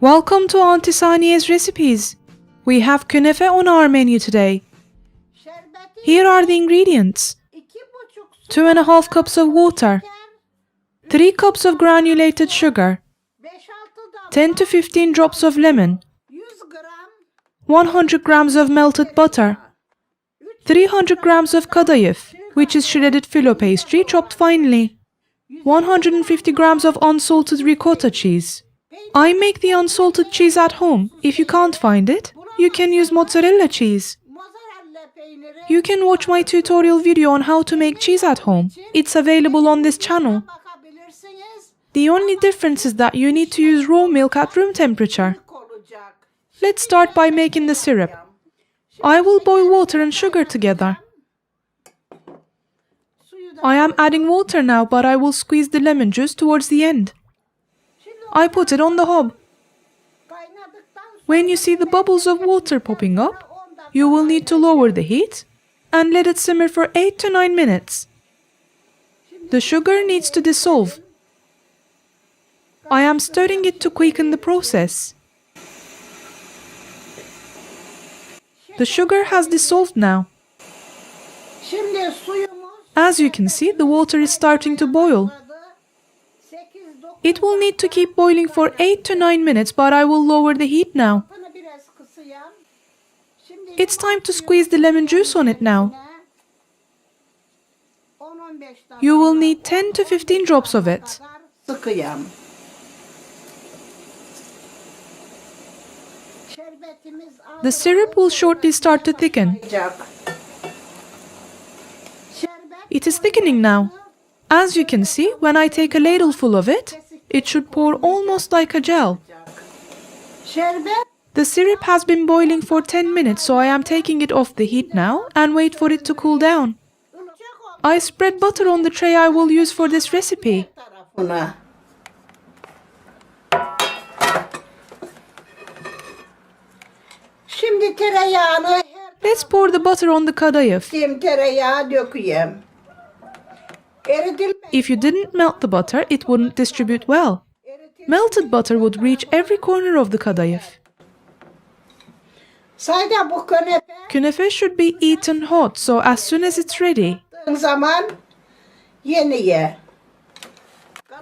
Welcome to Auntie Saniye's recipes. We have Kunafa on our menu today. Here are the ingredients. 2.5 cups of water, 3 cups of granulated sugar, 10 to 15 drops of lemon, 100 grams of melted butter, 300 grams of kadayıf, which is shredded filo pastry chopped finely, 150 grams of unsalted ricotta cheese. I make the unsalted cheese at home. If you can't find it, you can use mozzarella cheese. You can watch my tutorial video on how to make cheese at home. It's available on this channel. The only difference is that you need to use raw milk at room temperature. Let's start by making the syrup. I will boil water and sugar together. I am adding water now, but I will squeeze the lemon juice towards the end. I put it on the hob. When you see the bubbles of water popping up, you will need to lower the heat and let it simmer for 8 to 9 minutes. The sugar needs to dissolve. I am stirring it to quicken the process. The sugar has dissolved now. As you can see, the water is starting to boil. It will need to keep boiling for 8 to 9 minutes, but I will lower the heat now. It's time to squeeze the lemon juice on it now. You will need 10 to 15 drops of it. The syrup will shortly start to thicken. It is thickening now. As you can see, when I take a ladle full of it, it should pour almost like a gel. The syrup has been boiling for 10 minutes, so I am taking it off the heat now and wait for it to cool down. I spread butter on the tray I will use for this recipe. Let's pour the butter on the kadayıf. If you didn't melt the butter, it wouldn't distribute well. Melted butter would reach every corner of the kadayıf. Kunafa should be eaten hot, so as soon as it's ready.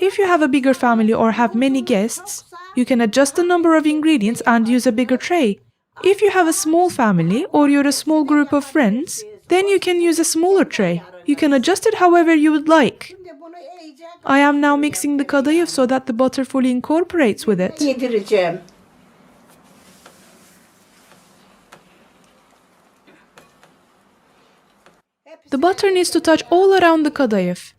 If you have a bigger family or have many guests, you can adjust the number of ingredients and use a bigger tray. If you have a small family or you're a small group of friends, then you can use a smaller tray. You can adjust it however you would like. I am now mixing the kadayıf so that the butter fully incorporates with it. The butter needs to touch all around the kadayıf.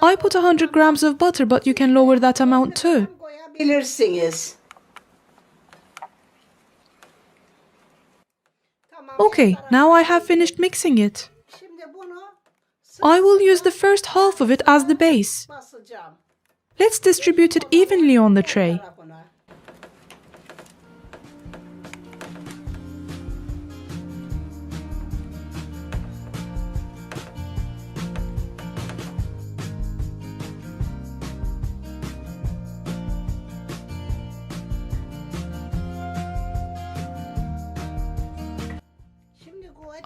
I put 100 grams of butter, but you can lower that amount too. Okay, now I have finished mixing it. I will use the first half of it as the base. Let's distribute it evenly on the tray.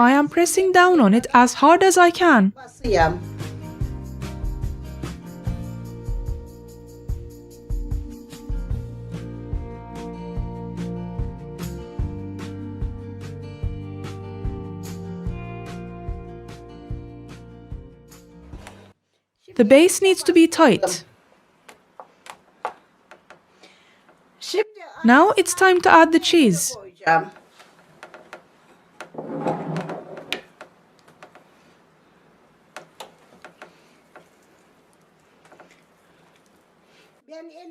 I am pressing down on it as hard as I can. The base needs to be tight. Now it's time to add the cheese.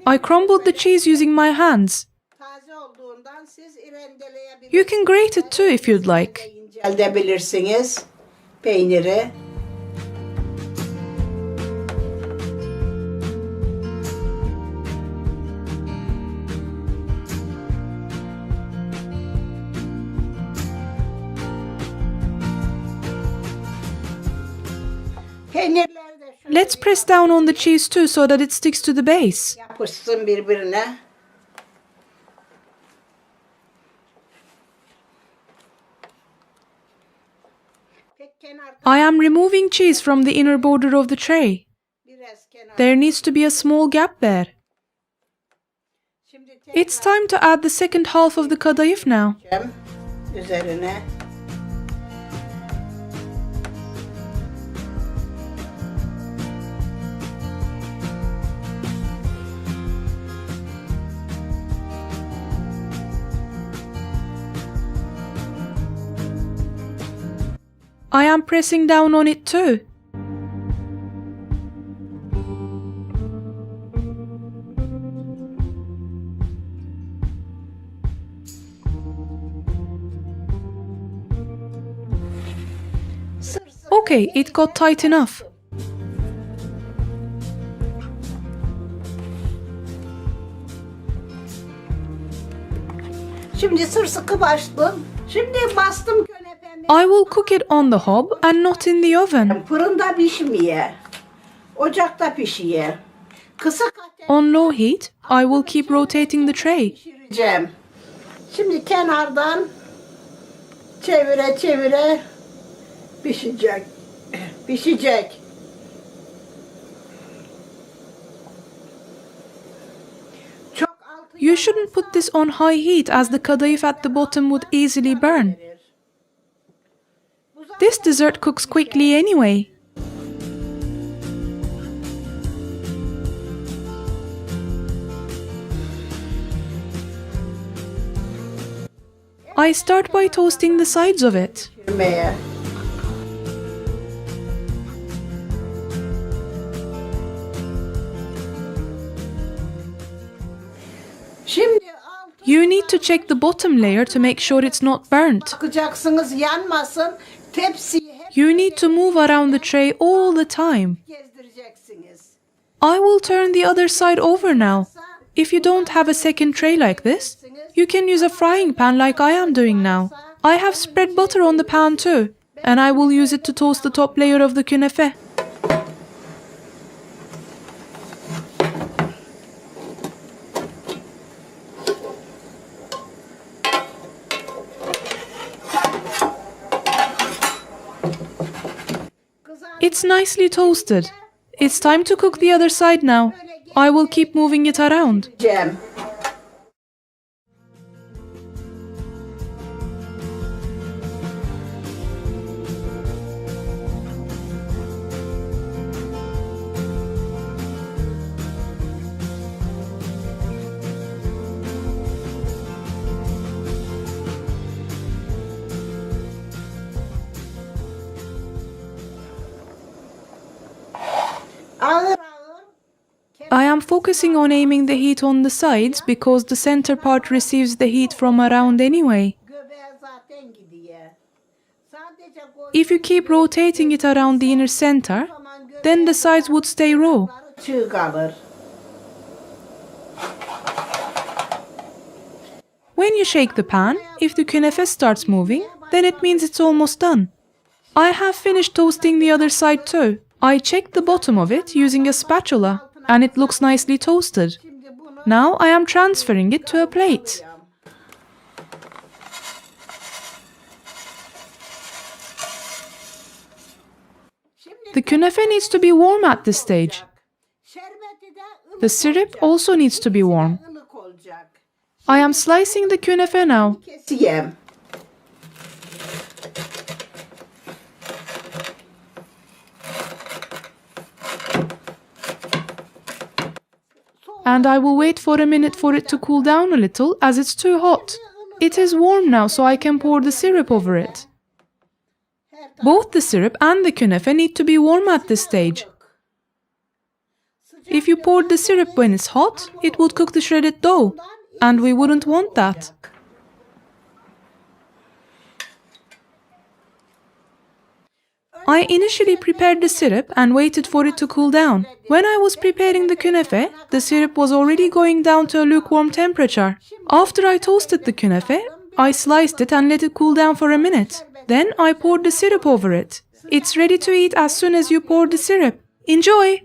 I crumbled the cheese using my hands. You can grate it too if you'd like. peyniri. Peynirleri de şöyle Let's press down on the cheese too so that it sticks to the base. yapışsın birbirine. I am removing cheese from the inner border of the tray. Biraz kenar. There needs to be a small gap there. Şimdi It's time to add the second half of the kadayıf now. tekrar üzerine. I am pressing down on it too. Okay, it got tight enough. Şimdi sır sıkı bastım. Şimdi bastım künefemi. I will cook it on the hob and not in the oven. Fırında pişmeye. Ocakta pişiyor. Kısık ateş On low heat, I will keep rotating the tray. pişireceğim. Şimdi kenardan çevire çevire pişecek. Pişecek. Çok altı You shouldn't put this on high heat as the kadayıf at the bottom would easily burn. verir. This dessert cooks quickly anyway. I start by toasting the sides of it. Pişirmeye. Şimdi altı You need to check the bottom layer to make sure it's not burnt. bakacaksınız yanmasın. Tepsiyi hep You need to move around the tray all the time. gezdireceksiniz. I will turn the other side over now. If you don't have a second tray like this, you can use a frying pan like I am doing now. I have spread butter on the pan too, and I will use it to toast the top layer of the kunafe. It's nicely toasted. It's time to cook the other side now. I will keep moving it around. Cem. Ağır ağır I am focusing on aiming the heat on the sides because the center part receives the heat from around anyway. göbeğe zaten gidiyor. Sadece If you keep rotating it around the inner center, then the sides would stay raw. çığ kalır. When you shake the pan, if the kunafe starts moving, then it means it's almost done. I have finished toasting the other side too. I checked the bottom of it using a spatula, and it looks nicely toasted. Şimdi bunu Now I am transferring it to a plate. The kunafe needs to be warm at this stage. şerbeti de ılık The syrup also needs to be warm. ılık olacak. I am slicing the kunafe now. Keseyim. And I will wait for a minute for it to cool down a little as it's too hot. It is warm now so I can pour the syrup over it. Both the syrup and the kunafe need to be warm at this stage. If you poured the syrup when it's hot, it would cook the shredded dough, and we wouldn't want that. I initially prepared the syrup and waited for it to cool down. When I was preparing the künefe, the syrup was already going down to a lukewarm temperature. After I toasted the künefe, I sliced it and let it cool down for a minute. Then I poured the syrup over it. It's ready to eat as soon as you pour the syrup. Enjoy!